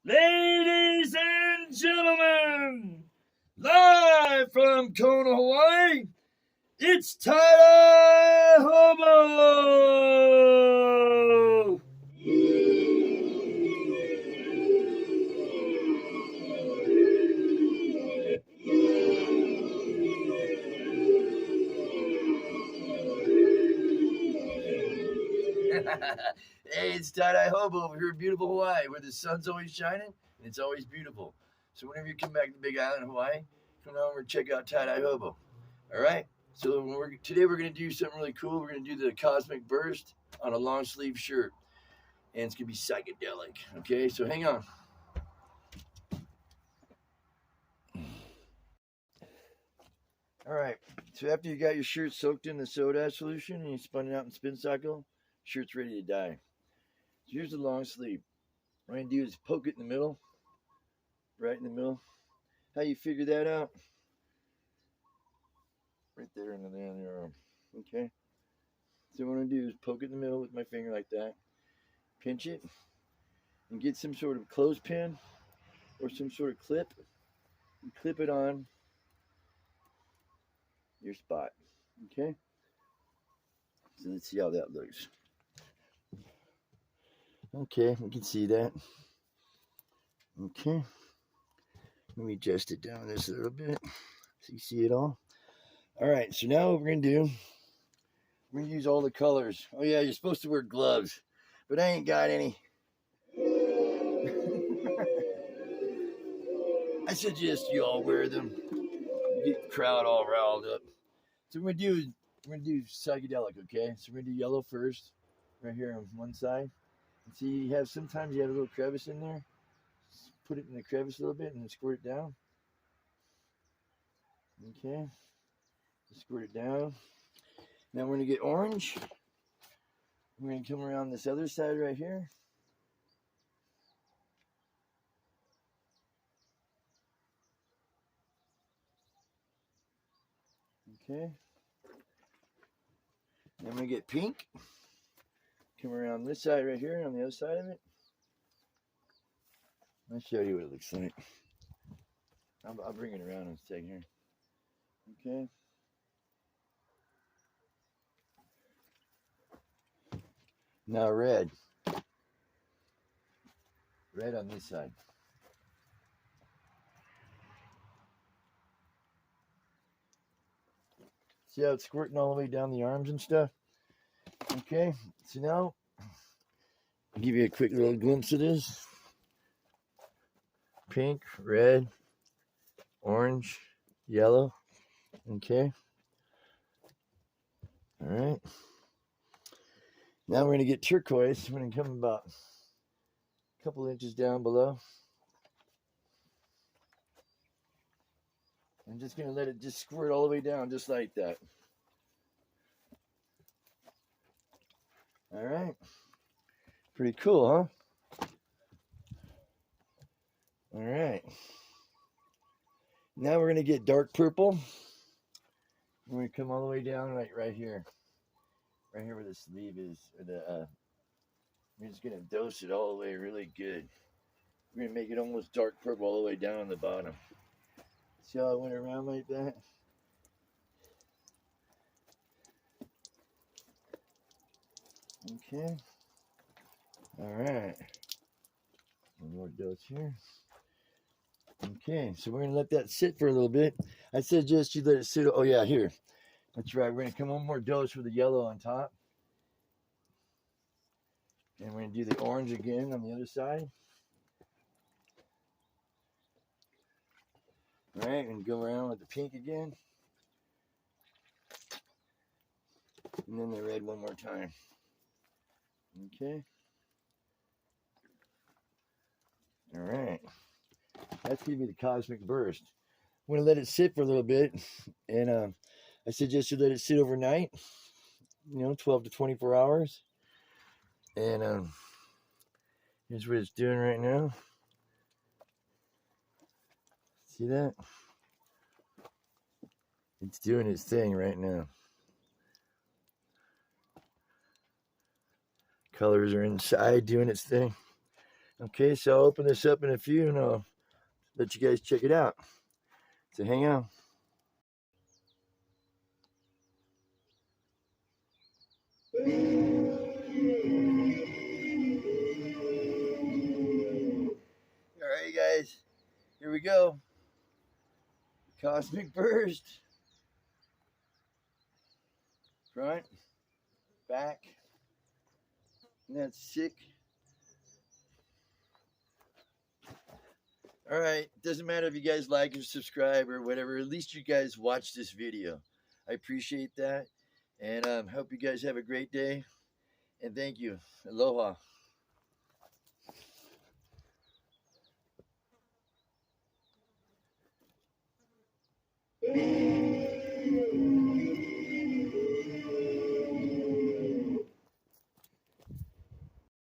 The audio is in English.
Ladies and gentlemen, live from Kona, Hawaii, it's Tiedye Hobo! Hey, it's Tiedye Hobo over here in beautiful Hawaii, where the sun's always shining and it's always beautiful. So whenever you come back to the Big Island, Hawaii, come over and check out Tiedye Hobo. All right. So today we're going to do something really cool. We're going to do the cosmic burst on a long sleeve shirt, and it's going to be psychedelic. Okay, so hang on. All right. So after you got your shirt soaked in the soda ash solution and you spun it out in spin cycle, shirt's ready to dye. So here's the long sleeve. What I'm going to do is poke it in the middle, right in the middle. How you figure that out? Right there in the arm. Okay. So what I'm going to do is poke it in the middle with my finger like that, pinch it, and get some sort of clothespin or some sort of clip and clip it on your spot. Okay. So let's see how that looks. Okay, we can see that. Okay. Let me adjust it down this a little bit so you see it all. All right, so now what we're going to do, we're going to use all the colors. Oh, yeah, you're supposed to wear gloves, but I ain't got any. I suggest you all wear them. You get the crowd all riled up. So what we're going to do psychedelic, okay? So we're going to do yellow first, right here on one side. And see, sometimes you have a little crevice in there. Just put it in the crevice a little bit and then squirt it down. Okay. Just squirt it down. Now we're going to get orange. We're going to come around this other side right here. Okay. Then we're going to get pink. Come around this side right here on the other side of it. I'll show you what it looks like. I'll bring it around in a second here. Okay. Now red. Red on this side. See how it's squirting all the way down the arms and stuff? Okay, so now I'll give you a quick little glimpse of this. Pink, red, orange, yellow. Okay. All right. Now we're going to get turquoise. We're going to come about a couple inches down below. I'm just going to let it just squirt all the way down, just like that. All right. Pretty cool, huh? All right. Now we're going to get dark purple. We're going to come all the way down right here. Right here where the sleeve is. We're just going to dose it all the way really good. We're going to make it almost dark purple all the way down the bottom. See how I went around like that? Okay. All right. One more dose here. Okay, so we're going to let that sit for a little bit. I suggest you let it sit. Oh, yeah, here. That's right. We're going to come one more dose with the yellow on top. And we're going to do the orange again on the other side. All right, and go around with the pink again. And then the red one more time. Okay. All right. That's going to be the cosmic burst. I'm going to let it sit for a little bit. And I suggest you let it sit overnight. 12 to 24 hours. And here's what it's doing right now. See that? It's doing its thing right now. Colors are inside doing its thing. Okay, so I'll open this up in a few and I'll let you guys check it out. So hang on. All right, guys, here we go. Cosmic burst. Front, back. And that's sick. All right, doesn't matter if you guys like or subscribe or whatever. At least you guys watch this video. I appreciate that, and hope you guys have a great day. And thank you. Aloha.